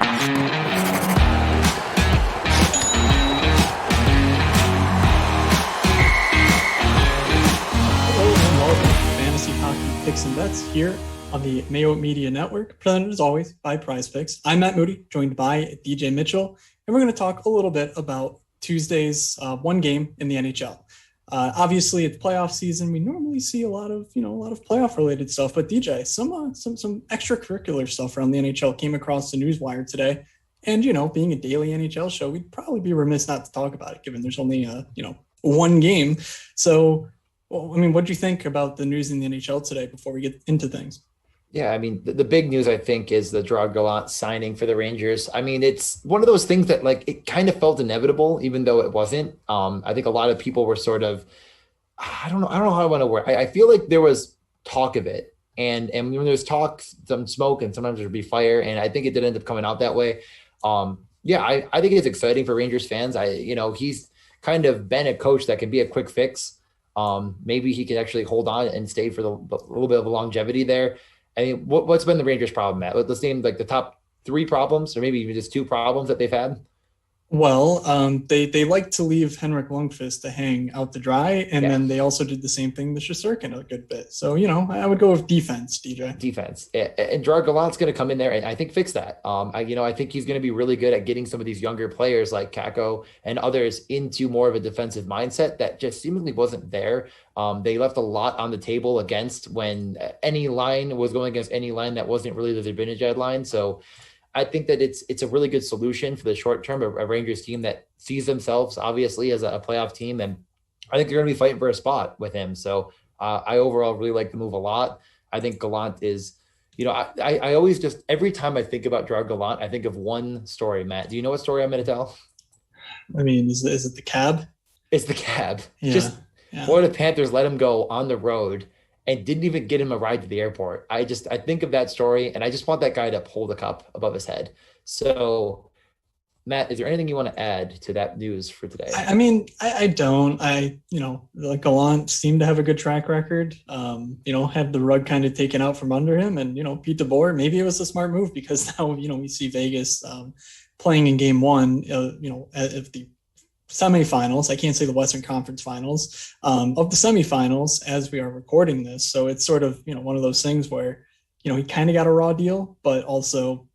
Hello and welcome to Fantasy Hockey Picks and Bets here on the Mayo Media Network, presented as always by Prize Picks. I'm Matt Moody, joined by DJ Mitchell, and we're going to talk a little bit about Tuesday's one game in the NHL. Obviously, it's playoff season. We normally see a lot of playoff related stuff, but DJ, some extracurricular stuff around the NHL came across the newswire today. And, being a daily NHL show, we'd probably be remiss not to talk about it, given there's only, one game. So, what do you think about the news in the NHL today before we get into things? Yeah, the big news, I think, is the Gerard Gallant signing for the Rangers. It's one of those things that, it kind of felt inevitable, even though it wasn't. I think a lot of people were sort of, I don't know how I want to word. I feel like there was talk of it. And when there's talk, some smoke, and sometimes there'd be fire. And I think it did end up coming out that way. I think it's exciting for Rangers fans. He's kind of been a coach that can be a quick fix. Maybe he can actually hold on and stay for a little bit of a longevity there. What's been the Rangers' problem, Matt? Let's name the top three problems, or maybe even just two problems that they've had. Well, they like to leave Henrik Lundqvist to hang out to dry, and then they also did the same thing to Shesterkin a good bit. So, I would go with defense, DJ. Defense. And Gerard Gallant's going to come in there and I think fix that. I think he's going to be really good at getting some of these younger players like Kakko and others into more of a defensive mindset that just seemingly wasn't there. They left a lot on the table against when any line was going against any line that wasn't really the Zibanejad line. So I think that it's a really good solution for the short term, a Rangers team that sees themselves obviously as a playoff team. And I think they're going to be fighting for a spot with him. So I overall really like the move a lot. I think Gallant is, I always just, every time I think about Gerard Gallant, I think of one story, Matt. Do you know what story I'm going to tell? Is it the cab? It's the cab. Yeah. Florida Panthers let him go on the road and didn't even get him a ride to the airport. I think of that story, and I just want that guy to hold a cup above his head. So, Matt, is there anything you want to add to that news for today? I don't. Gallant seemed to have a good track record. Had the rug kind of taken out from under him, and Pete DeBoer, maybe it was a smart move because now we see Vegas playing in Game 1. If the semifinals, I can't say the Western Conference Finals, of the semifinals as we are recording this. So it's sort of, one of those things where, he kind of got a raw deal, but also,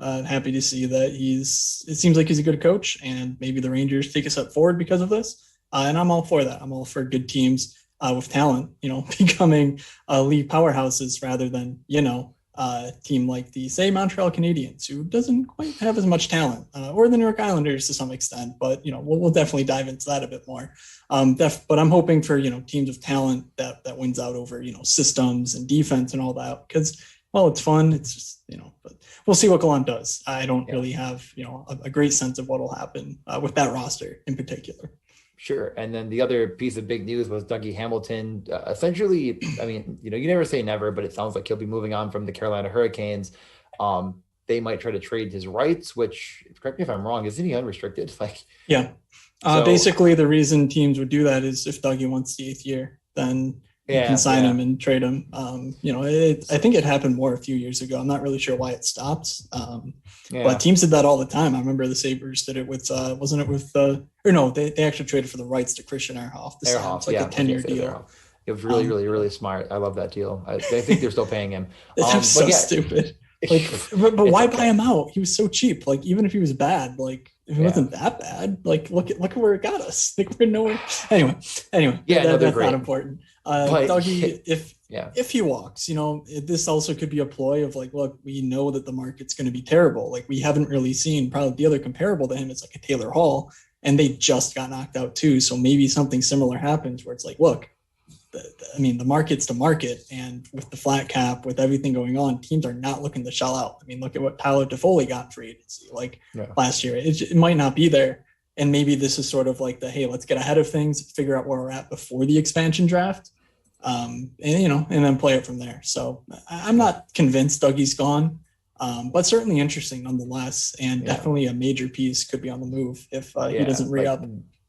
happy to see that it seems like he's a good coach, and maybe the Rangers take a step forward because of this. And I'm all for that. I'm all for good teams with talent, becoming league powerhouses rather than, a team like the, say, Montreal Canadiens, who doesn't quite have as much talent, or the New York Islanders to some extent, but, we'll definitely dive into that a bit more. But I'm hoping for, teams of talent that wins out over, systems and defense and all that, because, well, it's fun. It's just, but we'll see what Gallant does. I don't really have, a great sense of what will happen with that roster in particular. Sure. And then the other piece of big news was Dougie Hamilton. Essentially, you never say never, but it sounds like he'll be moving on from the Carolina Hurricanes. They might try to trade his rights, which, correct me if I'm wrong, isn't he unrestricted? Basically the reason teams would do that is if Dougie wants the 8th year, then you can sign him and trade him. I think it happened more a few years ago. I'm not really sure why it stopped. But teams did that all the time. I remember the Sabres did it with, wasn't it with they actually traded for the rights to Christian Ehrhoff. It's like a 10-year deal. It was really, really, really smart. I love that deal. I think they're still paying him. It's so stupid. But why buy him out? He was so cheap. Even if he was bad, if it wasn't that bad, look at where it got us. We're nowhere. Anyway. That's not important. Dougie, if he walks, this also could be a ploy of look, we know that the market's going to be terrible. We haven't really seen, probably the other comparable to him is a Taylor Hall, and they just got knocked out too. So maybe something similar happens where it's look, the market's the market, and with the flat cap, with everything going on, teams are not looking to shell out. Look at what Tyler Toffoli got for agency last year. It might not be there. And maybe this is sort of hey, let's get ahead of things, figure out where we're at before the expansion draft, and then play it from there. So I'm not convinced Dougie's gone, but certainly interesting nonetheless, and definitely a major piece could be on the move if he doesn't re-up.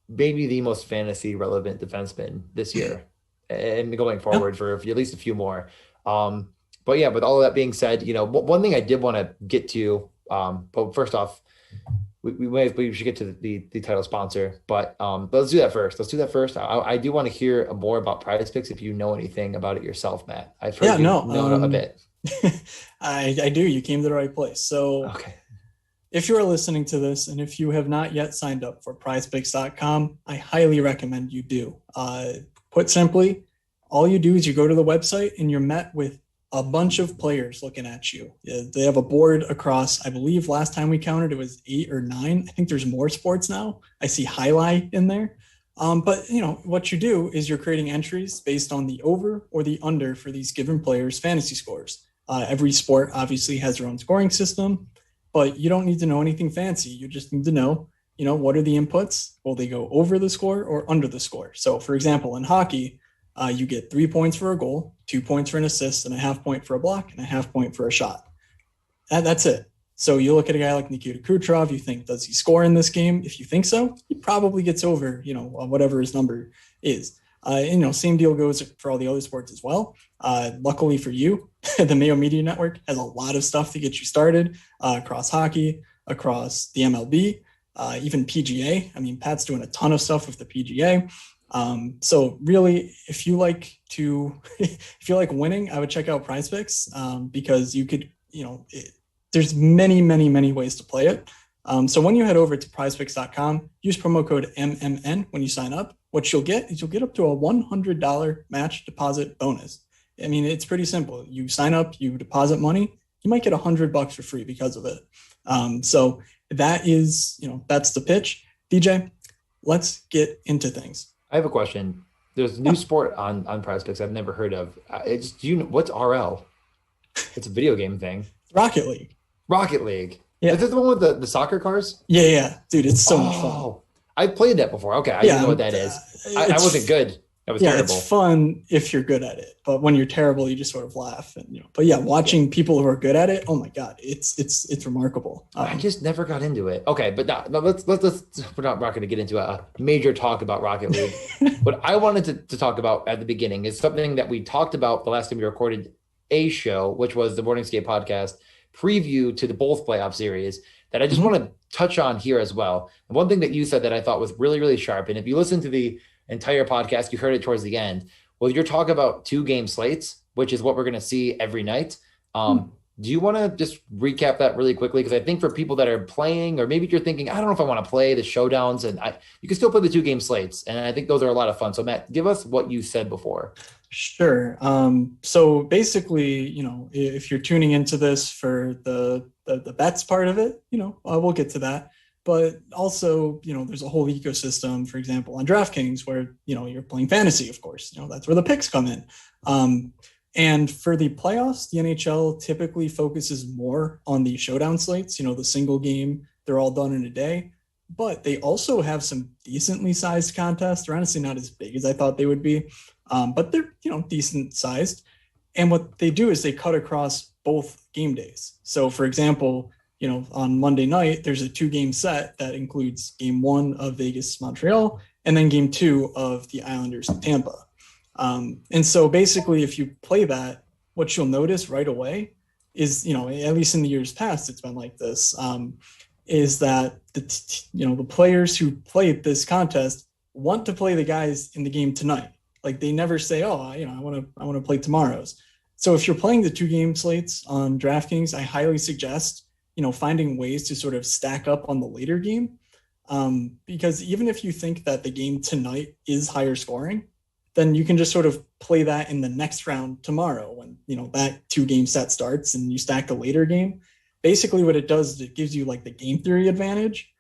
Maybe the most fantasy relevant defenseman this year and going forward for at least a few more. But with all of that being said, one thing I did want to get to But first off, we should get to the title sponsor, but let's do that first. I do want to hear more about Prize Picks if you know anything about it yourself, Matt. I've heard know a bit. I do. You came to the right place. So okay. If you are listening to this and if you have not yet signed up for prizepicks.com, I highly recommend you do. Put simply, all you do is you go to the website and you're met with a bunch of players looking at you. They have a board across, I believe last time we counted, it was 8 or 9. I think there's more sports now. I see highlight in there. But what you do is you're creating entries based on the over or the under for these given players' fantasy scores. Every sport obviously has their own scoring system, but you don't need to know anything fancy. You just need to know, what are the inputs? Will they go over the score or under the score? So for example, in hockey, you get 3 points for a goal, 2 points for an assist, and a half point for a block, and a half point for a shot. That's it. So you look at a guy like Nikita Kucherov, you think, does he score in this game? If you think so, he probably gets over, whatever his number is. Same deal goes for all the other sports as well. Luckily for you, the Mayo Media Network has a lot of stuff to get you started across hockey, across the MLB, even PGA. I mean, Pat's doing a ton of stuff with the PGA. So really, if you like winning, I would check out Prize Picks because you could, there's many, many, many ways to play it. So when you head over to prizepicks.com, use promo code MMN when you sign up. What you'll get is up to a $100 match deposit bonus. I mean, it's pretty simple. You sign up, you deposit money, you might get $100 for free because of it. So that is, that's the pitch. DJ, let's get into things. I have a question. There's a new sport on Prize Picks I've never heard of. What's RL? It's a video game thing. Rocket League. Yeah. Is this the one with the soccer cars? Yeah. Dude, it's so much fun. I played that before. Okay, I didn't know what that is. I wasn't good. I was terrible. It's fun if you're good at it, but when you're terrible, you just sort of laugh. And but watching people who are good at it, oh my god, it's remarkable. I just never got into it. Okay, but let's we're not going to get into a major talk about Rocket League. What I wanted to talk about at the beginning is something that we talked about the last time we recorded a show, which was the Morning Skate podcast preview to the both playoff series, that I just want to touch on here as well. And one thing that you said that I thought was really, really sharp, and if you listen to the entire podcast, you heard it towards the end. Well, you're talking about 2-game slates, which is what we're going to see every night. Do you want to just recap that really quickly? Because I think for people that are playing, or maybe you're thinking, I don't know if I want to play the showdowns, and you can still play the 2-game slates. And I think those are a lot of fun. So Matt, give us what you said before. Sure. So basically, if you're tuning into this for the bets part of it, we'll get to that. But also, there's a whole ecosystem, for example, on DraftKings where, you're playing fantasy, of course, that's where the picks come in. And for the playoffs, the NHL typically focuses more on the showdown slates, the single game, they're all done in a day. But they also have some decently sized contests. They're honestly not as big as I thought they would be, but they're, decent sized. And what they do is they cut across both game days. So, for example, on Monday night, there's a 2-game set that includes game 1 of Vegas Montreal and then game 2 of the Islanders of Tampa. And so basically, if you play that, what you'll notice right away is, at least in the years past, it's been like this, is that the players who play this contest want to play the guys in the game tonight. Like they never say, I want to play tomorrow's. So if you're playing the 2-game slates on DraftKings, I highly suggest, finding ways to sort of stack up on the later game. Because even if you think that the game tonight is higher scoring, then you can just sort of play that in the next round tomorrow when, that 2-game set starts and you stack the later game. Basically what it does is it gives you like the game theory advantage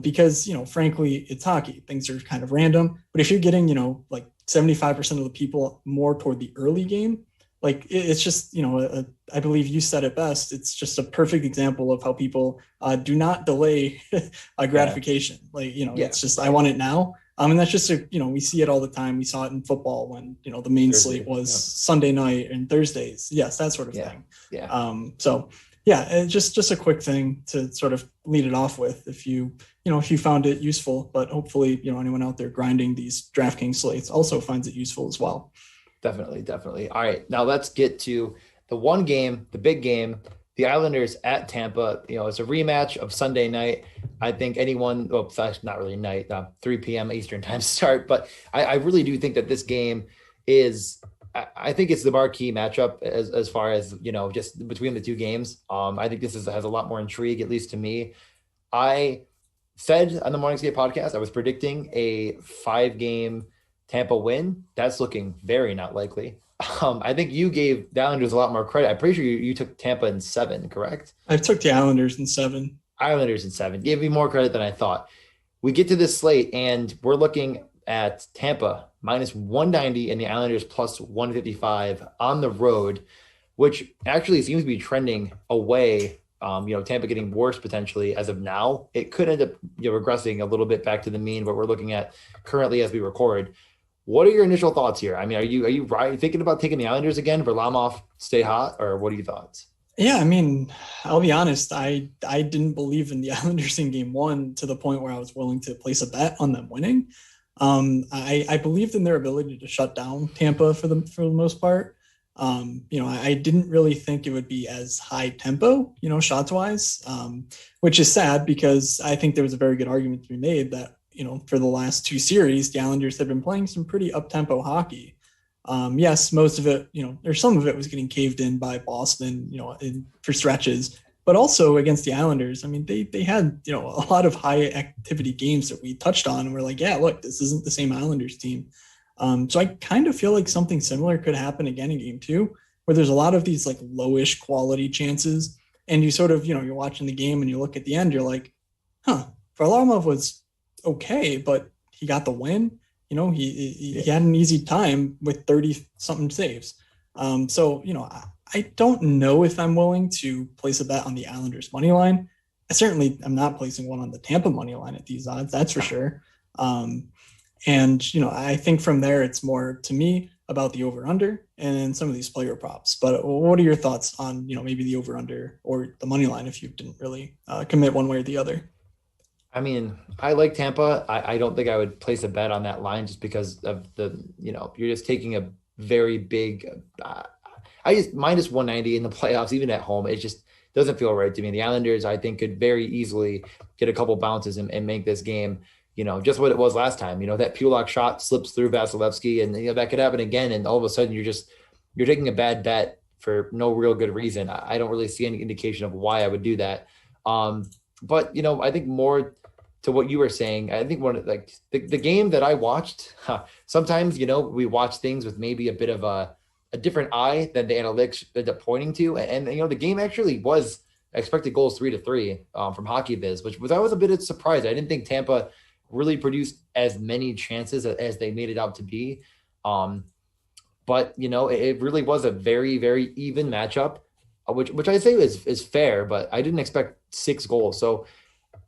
because, frankly, it's hockey. Things are kind of random. But if you're getting, like 75% of the people more toward the early game, like it's just, I believe you said it best. It's just a perfect example of how people do not delay a gratification. It's just, I want it now. And that's just, we see it all the time. We saw it in football when, the main slate was Sunday night and Thursdays. Yes, that sort of thing. Just a quick thing to sort of lead it off with if you found it useful, but hopefully, anyone out there grinding these DraftKings slates also finds it useful as well. Definitely. All right, now let's get to the one game, the big game, the Islanders at Tampa, it's a rematch of Sunday night. I think anyone, well, not really night, 3 p.m. Eastern time start, but I really do think that this game is, I think it's the marquee matchup as far as, just between the two games. I think this has a lot more intrigue, at least to me. I said on the Morning Skate podcast, I was predicting a 5-game Tampa win. That's looking very not likely. I think you gave the Islanders a lot more credit. I'm pretty sure you took Tampa in 7, correct? I took the Islanders in 7. Islanders in 7. Gave me more credit than I thought. We get to this slate, and we're looking at Tampa minus 190 and the Islanders plus 155 on the road, which actually seems to be trending away. Tampa getting worse potentially as of now. It could end up regressing a little bit back to the mean, what we're looking at currently as we record. What are your initial thoughts here? I mean, are you thinking about taking the Islanders again? Varlamov stay hot, or what are your thoughts? Yeah, I mean, I'll be honest. I didn't believe in the Islanders in game 1 to the point where I was willing to place a bet on them winning. I believed in their ability to shut down Tampa for the most part. I didn't really think it would be as high tempo, shots wise, which is sad because I think there was a very good argument to be made that, for the last 2 series, the Islanders have been playing some pretty up-tempo hockey. Yes, most of it, or some of it was getting caved in by Boston, for stretches, but also against the Islanders. I mean, they had, a lot of high activity games that we touched on, and we're like, yeah, look, this isn't the same Islanders team. So I kind of feel like something similar could happen again in game 2, where there's a lot of these like lowish quality chances. And you sort of, you're watching the game and you look at the end, you're like, Varlamov was okay, but he got the win. He had an easy time with 30 something saves. So, I don't know if I'm willing to place a bet on the Islanders money line. I certainly am not placing one on the Tampa money line at these odds. That's for sure. And, I think from there, it's more to me about the over under and some of these player props. But what are your thoughts on, maybe the over under or the money line if you didn't really commit one way or the other? I mean, I like Tampa. I don't think I would place a bet on that line just because of the, you're just taking a very big, I just minus 190 in the playoffs, even at home. It just doesn't feel right to me. The Islanders, I think, could very easily get a couple bounces and make this game, just what it was last time. That Pulock shot slips through Vasilevsky, and that could happen again. And all of a sudden you're taking a bad bet for no real good reason. I don't really see any indication of why I would do that. But I think more to what you were saying, I think one of the game that I watched, sometimes, we watch things with maybe a bit of a different eye than the analytics end up pointing to. And the game actually was expected goals 3-3 from Hockey Viz, which I was a bit surprised. I didn't think Tampa really produced as many chances as they made it out to be. But it really was a very, very even matchup, which I say is fair, but I didn't expect 6 goals. So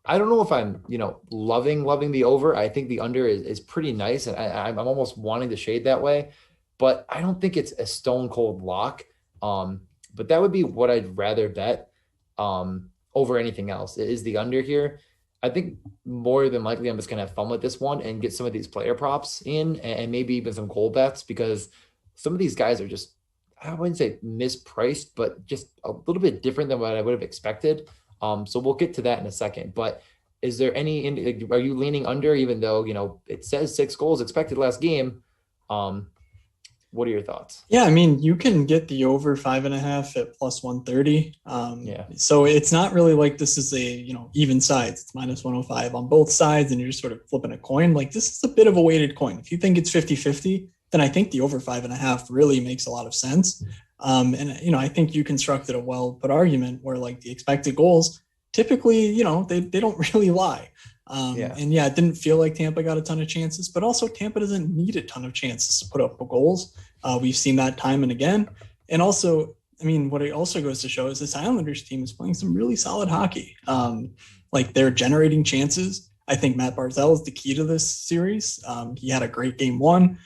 I don't know if I'm, loving the over. I think the under is pretty nice, and I'm almost wanting to shade that way, but I don't think it's a stone cold lock. But that would be what I'd rather bet over anything else is the under here. I think more than likely I'm just going to have fun with this one and get some of these player props in and maybe even some goal bets, because some of these guys are just, I wouldn't say mispriced, but just a little bit different than what I would have expected. So we'll get to that in a second, but is there are you leaning under, even though, it says 6 goals expected last game? What are your thoughts? Yeah, I mean, you can get the over 5.5 at plus 130. So it's not really like this is a, even sides. It's minus 105 on both sides, and you're just sort of flipping a coin. Like, this is a bit of a weighted coin. If you think it's 50-50, then I think the over 5.5 really makes a lot of sense. And I think you constructed a well put argument where, like, the expected goals typically, they don't really lie. And it didn't feel like Tampa got a ton of chances, but also Tampa doesn't need a ton of chances to put up goals. We've seen that time and again. And also, I mean, what it also goes to show is this Islanders team is playing some really solid hockey. Like, they're generating chances. I think Matt Barzal is the key to this series. He had a great game 1.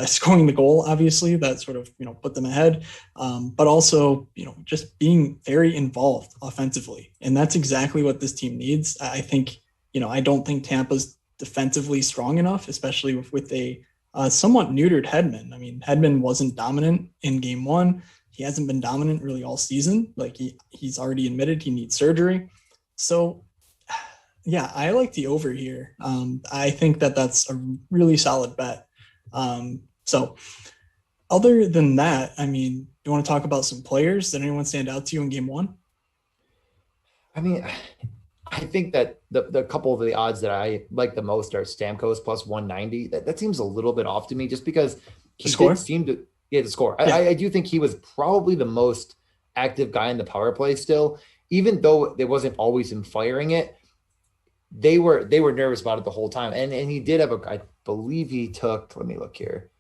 Scoring the goal, obviously, that sort of, put them ahead. But also, just being very involved offensively. And that's exactly what this team needs. I think, I don't think Tampa's defensively strong enough, especially with a somewhat neutered Hedman. I mean, Hedman wasn't dominant in game 1. he hasn't been dominant really all season. Like he's already admitted he needs surgery. So yeah, I like the over here. I think that's a really solid bet. So other than that, I mean, you want to talk about some players? Did anyone stand out to you in game one? I mean, I think that the couple of the odds that I like the most are Stamkos plus 190. That seems a little bit off to me just because The he did score? seem to the score. Yeah. I do think he was probably the most active guy in the power play still, even though there wasn't always him firing it. They were nervous about it the whole time. And he did have I believe he took, let me look here.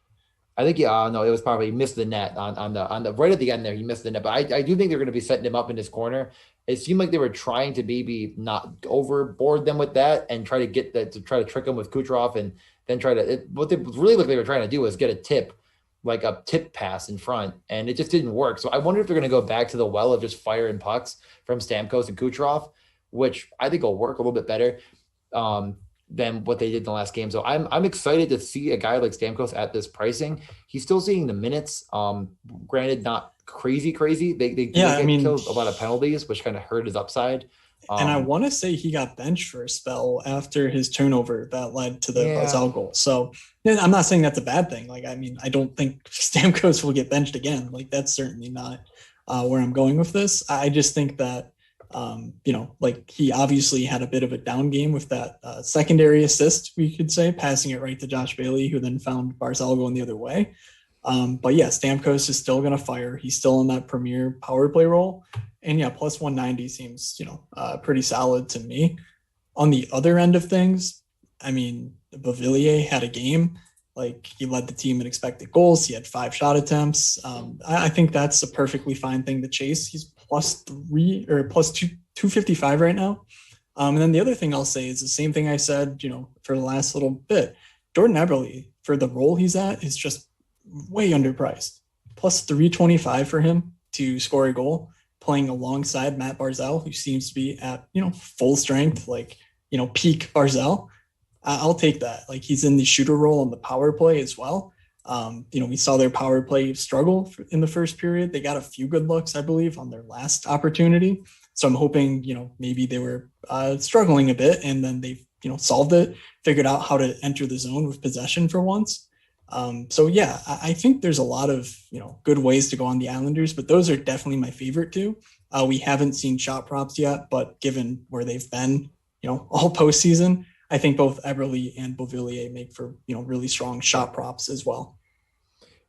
I think no, it was probably he missed the net on the right at the end there. He missed the net, but I do think they're going to be setting him up in his corner. It seemed like they were trying to maybe not overboard them with that and try to get that to try to trick him with Kucherov and then try to what they really looked like they were trying to do was get a tip, like a tip pass in front, and it just didn't work. So I wonder if they're going to go back to the well of just firing pucks from Stamkos and Kucherov, which I think will work a little bit better. Than what they did in the last game. So I'm excited to see a guy like Stamkos at this pricing. He's still seeing the minutes. Granted, not crazy. They Yeah, I mean, killed a lot of penalties, which kind of hurt his upside. and I want to say he got benched for a spell after his turnover that led to the Yeah. Barzal goal. So I'm not saying that's a bad thing. Like, I mean, I don't think Stamkos will get benched again. Like, that's certainly not where I'm going with this. I just think that like he obviously had a bit of a down game with that secondary assist, we could say, passing it right to Josh Bailey, who then found Barzal going the other way. But yeah, Stamkos is still going to fire. He's still in that premier power play role. And yeah, plus 190 seems, pretty solid to me. On the other end of things, I mean, Beauvillier had a game. Like he led the team in expected goals. He had 5 shot attempts. I think that's a perfectly fine thing to chase. He's plus 255 right now. And then the other thing I'll say is the same thing I said, for the last little bit. Jordan Eberle, for the role he's at, is just way underpriced. Plus 325 for him to score a goal, playing alongside Matt Barzal, who seems to be at, full strength, like, peak Barzal. I'll take that. Like he's in the shooter role on the power play as well. We saw their power play struggle in the first period. They got a few good looks, I believe, on their last opportunity. So I'm hoping, maybe they were struggling a bit and then they've, solved it, figured out how to enter the zone with possession for once. So yeah, I think there's a lot of, good ways to go on the Islanders, but those are definitely my favorite two. We haven't seen shot props yet, but given where they've been, all postseason, I think both Eberle and Beauvillier make for, really strong shot props as well.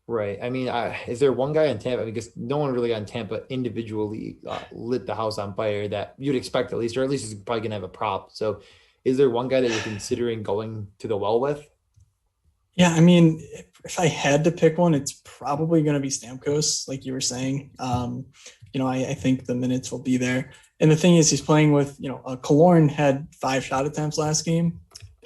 Right. I mean, is there one guy in Tampa? Because no one really on Tampa individually lit the house on fire that you'd expect at least, or at least he's probably going to have a prop. So is there one guy that you're considering going to the well with? Yeah, I mean, if I had to pick one, it's probably going to be Stamkos, like you were saying. I think the minutes will be there. And the thing is, he's playing with, Killorn had 5 shot attempts last game.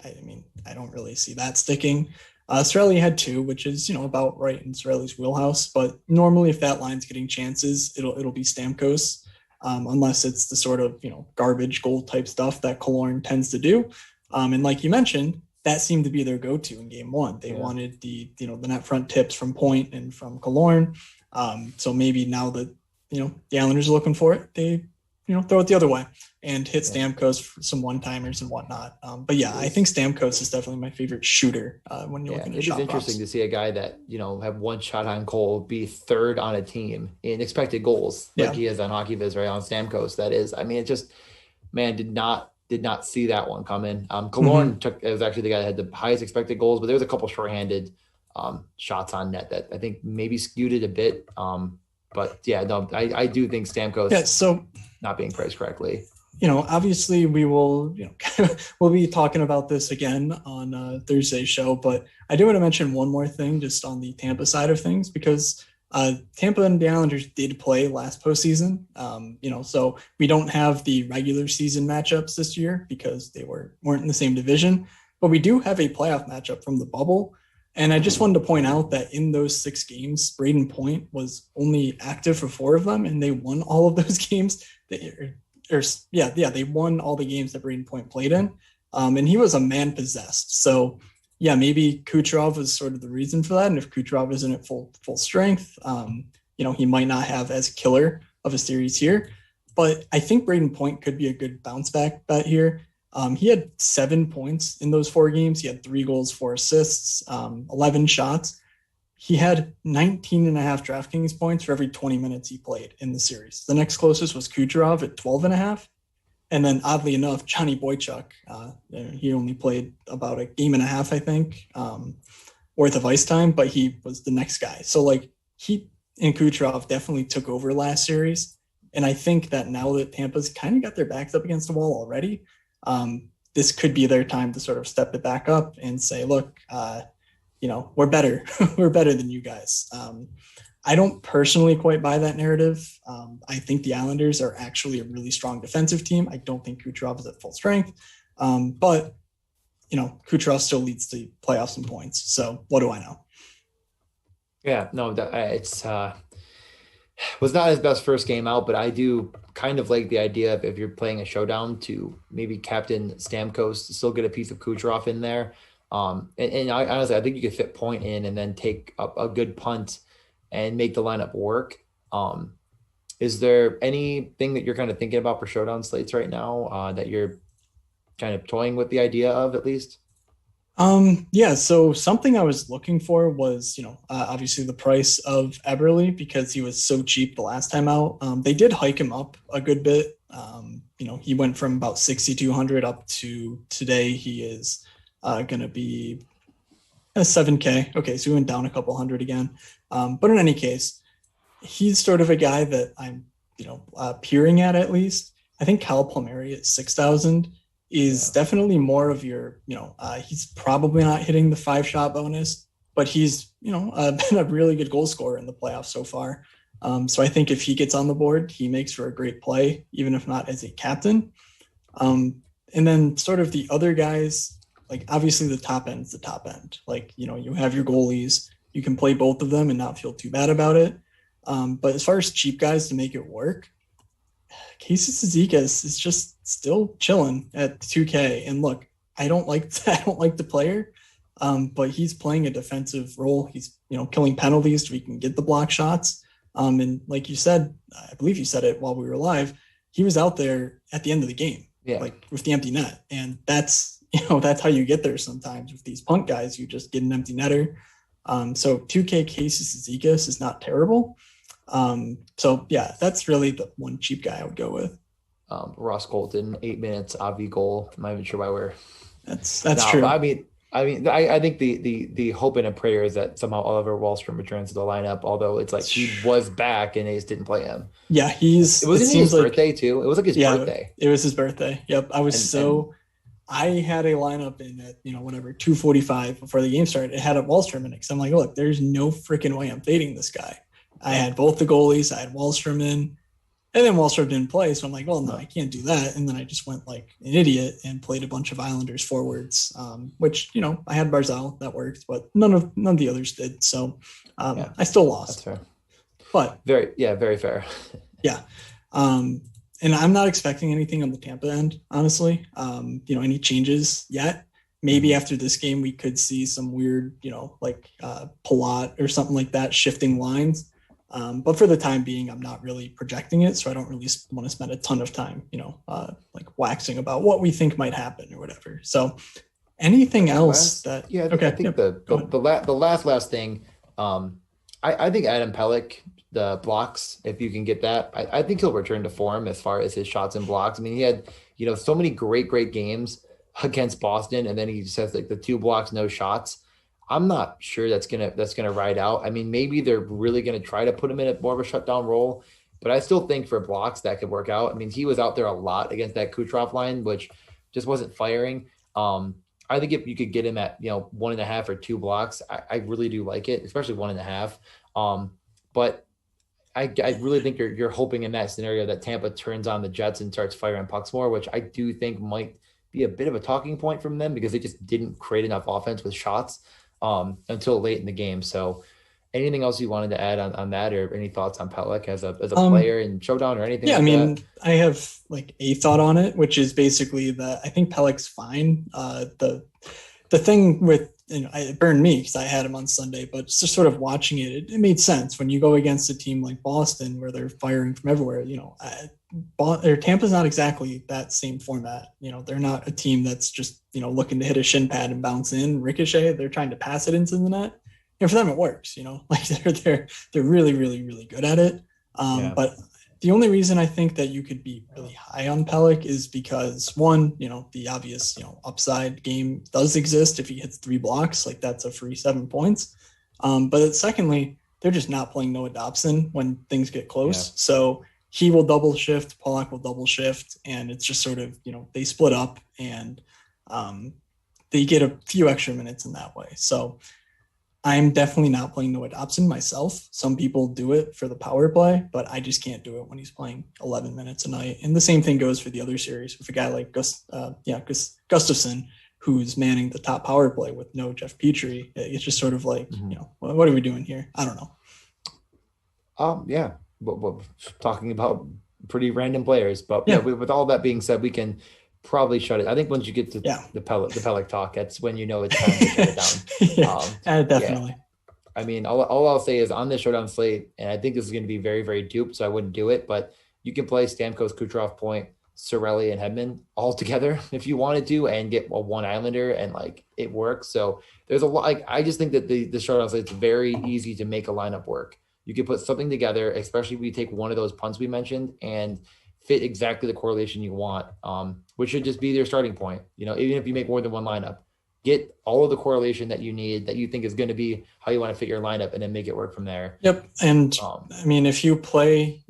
I mean, I don't really see that sticking. Cirelli had 2, which is, about right in Cirelli's wheelhouse. But normally, if that line's getting chances, it'll be Stamkos, unless it's the sort of, garbage goal type stuff that Killorn tends to do. And like you mentioned, that seemed to be their go-to in game one. They wanted the net front tips from Point and from Killorn. So maybe now that, the Islanders are looking for it, they, throw it the other way and hit Stamkos for some one-timers and whatnot. But yeah, I think Stamkos is definitely my favorite shooter when you're looking at shot props. It is interesting to see a guy that, have 1 shot on goal be 3rd on a team in expected goals, like he is on HockeyViz, right, on Stamkos. That is, I mean, it just, man, did not see that one coming. Killorn was actually the guy that had the highest expected goals, but there was a couple shorthanded shots on net that I think maybe skewed it a bit. But yeah, no, I do think Stamkos not being priced correctly. Obviously we will, we'll be talking about this again on Thursday's show, but I do want to mention one more thing just on the Tampa side of things, because Tampa and the Islanders did play last postseason. So we don't have the regular season matchups this year because they weren't in the same division, but we do have a playoff matchup from the bubble. And I just wanted to point out that in those 6 games, Braden Point was only active for 4 of them, and they won all of those games. They won all the games that Braden Point played in, and he was a man possessed. So yeah, maybe Kucherov was sort of the reason for that. And if Kucherov isn't at full strength, he might not have as killer of a series here. But I think Braden Point could be a good bounce back bet here. He had 7 points in those 4 games. He had 3 goals, 4 assists, 11 shots. He had 19 and a half DraftKings points for every 20 minutes he played in the series. The next closest was Kucherov at 12 and a half. And then oddly enough, Johnny Boychuk, he only played about a game and a half, I think, worth of ice time, but he was the next guy. So like he and Kucherov definitely took over last series. And I think that now that Tampa's kind of got their backs up against the wall already, this could be their time to sort of step it back up and say, look, we're better. We're better than you guys. I don't personally quite buy that narrative. I think the Islanders are actually a really strong defensive team. I don't think Kucherov is at full strength. But Kucherov still leads the playoffs in points. So what do I know? Yeah, no, it's was not his best first game out, but I do kind of like the idea of if you're playing a showdown to maybe captain Stamkos to still get a piece of Kucherov in there. And I honestly, I think you could fit Point in and then take a good punt and make the lineup work. Is there anything that you're kind of thinking about for showdown slates right now that you're kind of toying with the idea of at least? Yeah, so something I was looking for was, obviously the price of Eberle because he was so cheap the last time out. They did hike him up a good bit. He went from about 6,200 up to today. He is going to be a 7K. Okay, so he went down a couple hundred again. But in any case, he's sort of a guy that I'm, peering at least. I think Cal Palmieri at 6,000 is definitely more of your, he's probably not hitting the 5-shot bonus, but he's, been a really good goal scorer in the playoffs so far. So I think if he gets on the board, he makes for a great play, even if not as a captain. And then sort of the other guys, like obviously the top end's the top end. Like, you have your goalies, you can play both of them and not feel too bad about it. But as far as cheap guys to make it work, Casey Cizikas is just still chilling at 2K. And look, I don't like the player, but he's playing a defensive role. He's, killing penalties so he can get the block shots. And like you said, I believe you said it while we were live, he was out there at the end of the game, like with the empty net. And that's, that's how you get there sometimes with these punt guys. You just get an empty netter. So 2K Casey Cizikas is not terrible. So yeah, that's really the one cheap guy I would go with. Ross Colton, 8 minutes, Avi goal. I'm not even sure why we're. That's true. I think the hope and a prayer is that somehow Oliver Wahlstrom returns to the lineup. Although it's like he was back and they just didn't play him. Yeah, it was his birthday too. It was like his birthday. It was his birthday. Yep, I had a lineup in at 2:45 before the game started. It had a Wahlstrom in it because I'm like, look, there's no freaking way I'm fading this guy. I had both the goalies. I had Wahlstrom in, and then Wahlstrom didn't play. So I'm like, well, no, I can't do that. And then I just went like an idiot and played a bunch of Islanders forwards, which, I had Barzal, that worked, but none of the others did. So I still lost. That's fair. But very fair. Yeah. And I'm not expecting anything on the Tampa end, honestly. Any changes yet. Maybe after this game, we could see some weird, Palat or something like that, shifting lines. But for the time being, I'm not really projecting it. So I don't really want to spend a ton of time, waxing about what we think might happen or whatever. So anything else I think the last thing, I think Adam Pelech, the blocks, if you can get that, I think he'll return to form as far as his shots and blocks. I mean, he had, so many great games against Boston, and then he just has like the 2 blocks, no shots. I'm not sure that's gonna ride out. I mean, maybe they're really gonna try to put him in a more of a shutdown role, but I still think for blocks that could work out. I mean, he was out there a lot against that Kucherov line, which just wasn't firing. I think if you could get him at 1.5 or 2 blocks, I really do like it, especially 1.5. But I really think you're hoping in that scenario that Tampa turns on the Jets and starts firing pucks more, which I do think might be a bit of a talking point from them because they just didn't create enough offense with shots until late in the game. So anything else you wanted to add on that, or any thoughts on Pelech as a player in showdown or anything? Yeah, that? I have like a thought on it, which is basically that I think Pelech's fine. the thing with, it burned me because I had him on Sunday, but just sort of watching it made sense when you go against a team like Boston where they're firing from everywhere. Tampa's not exactly that same format. They're not a team that's just looking to hit a shin pad and bounce in ricochet. They're trying to pass it into the net. For them it works. Like they're really really really good at it. But the only reason I think that you could be really high on Pelech is because one, the obvious, upside game does exist. If he hits 3 blocks, like that's a free 7 points. But secondly, they're just not playing Noah Dobson when things get close. Yeah. So he will double shift, Pelech will double shift, and it's just sort of, they split up and they get a few extra minutes in that way. So I'm definitely not playing Noah Dobson myself. Some people do it for the power play, but I just can't do it when he's playing 11 minutes a night. And the same thing goes for the other series with a guy like Gustafsson, who's manning the top power play with no Jeff Petrie. It's just sort of like, what are we doing here? I don't know. Yeah, we're talking about pretty random players, but with all that being said, we can probably shut it. I think once you get to the Pelech talk, that's when it's time to shut it down. Definitely. Yeah. I mean, all I'll say is on this showdown slate, and I think this is going to be very, very duped, so I wouldn't do it, but you can play Stamkos, Kucherov, Point, Cirelli, and Hedman all together if you wanted to, and get one Islander, and it works. So there's a lot. I just think that the showdown slate is very easy to make a lineup work. You can put something together, especially if you take one of those punts we mentioned and fit exactly the correlation you want, which should just be your starting point. Even if you make more than one lineup, get all of the correlation that you need, that you think is going to be how you want to fit your lineup, and then make it work from there. Yep. And I mean, if you play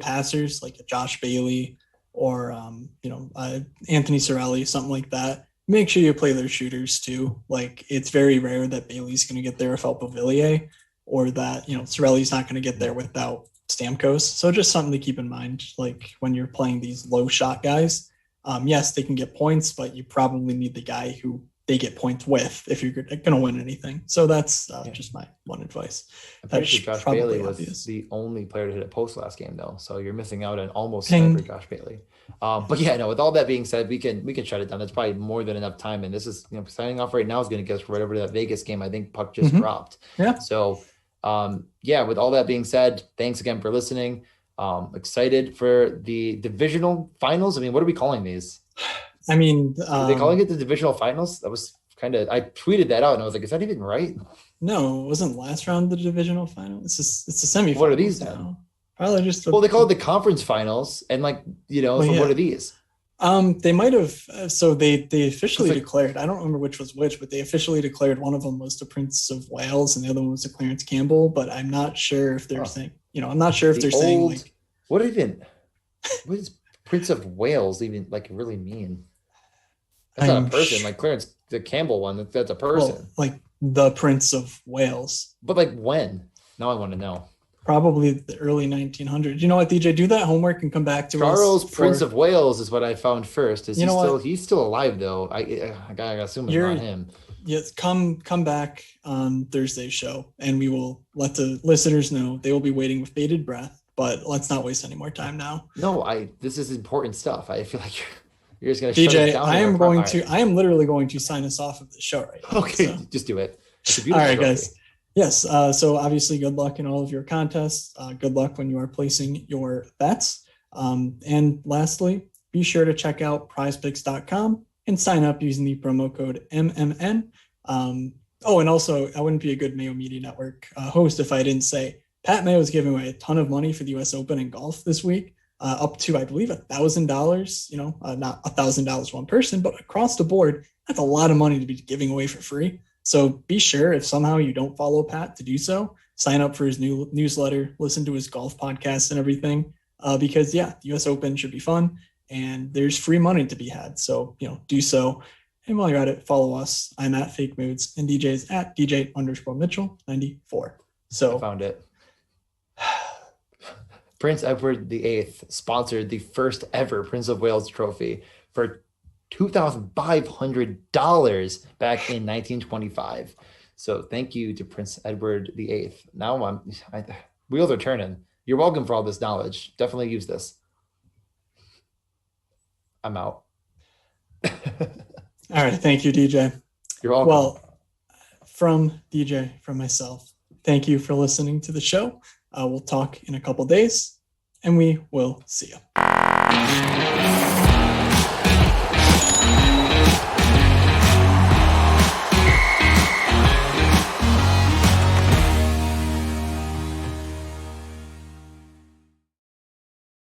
passers like a Josh Bailey or Anthony Cirelli, something like that, make sure you play their shooters too. Like, it's very rare that Bailey's going to get there without Beauvillier, or that Cirelli's not going to get there without Stamkos. So just something to keep in mind, like when you're playing these low shot guys. Yes, they can get points, but you probably need the guy who they get points with if you're going to win anything. So that's just my one advice. I'm pretty sure Josh Bailey was the only player to hit a post last game, though. So you're missing out on almost sniper Josh Bailey. But with all that being said, we can shut it down. That's probably more than enough time. And this is, signing off right now is going to get us right over to that Vegas game. I think puck just dropped. Yeah. So with all that being said, thanks again for listening. Excited for the divisional finals. I mean, what are we calling these? I mean, are they calling it the divisional finals? That was I tweeted that out and I was like, is that even right? No, it wasn't last round the divisional final. It's a semifinal. What are these now? Probably just they call it the conference finals, and what are these? They might have. So they officially declared. I don't remember which was which, but they officially declared one of them was the Prince of Wales and the other one was the Clarence Campbell. But I'm not sure if they're saying. I'm not sure if they're saying like. What does Prince of Wales even really mean? That's not a person. Like Clarence, the Campbell one. That's a person. Well, like the Prince of Wales. But when? Now I want to know. Probably the early 1900s. You know what, DJ? Do that homework and come back to Charles Prince of Wales is what I found first. He's still alive though. I assume it's not him. Yes, come back on Thursday's show, and we will let the listeners know. They will be waiting with bated breath. But let's not waste any more time now. No, this is important stuff. I feel like you're just going to DJ, shut it down. I am literally going to sign us off of the show right now. Okay, so. Just do it. All right, guys. Yes. So obviously, good luck in all of your contests. Good luck when you are placing your bets. And lastly, be sure to check out prizepicks.com and sign up using the promo code MMN. And also, I wouldn't be a good Mayo Media Network host if I didn't say Pat Mayo is giving away a ton of money for the U.S. Open in golf this week, up to, I believe, $1,000, not $1,000 one person, but across the board. That's a lot of money to be giving away for free. So be sure, if somehow you don't follow Pat, to do so. Sign up for his new newsletter, listen to his golf podcast and everything, because, the U.S. Open should be fun, and there's free money to be had. So, do so. And while you're at it, follow us. I'm at Fake Moods, and DJ's at DJ_Mitchell94. So I found it. Prince Edward VIII sponsored the first ever Prince of Wales trophy for $2,500 back in 1925. So thank you to Prince Edward VIII. Now wheels are turning. You're welcome for all this knowledge. Definitely use this. I'm out. All right. Thank you, DJ. You're welcome. Well, from DJ, from myself, thank you for listening to the show. We'll talk in a couple days, and we will see you.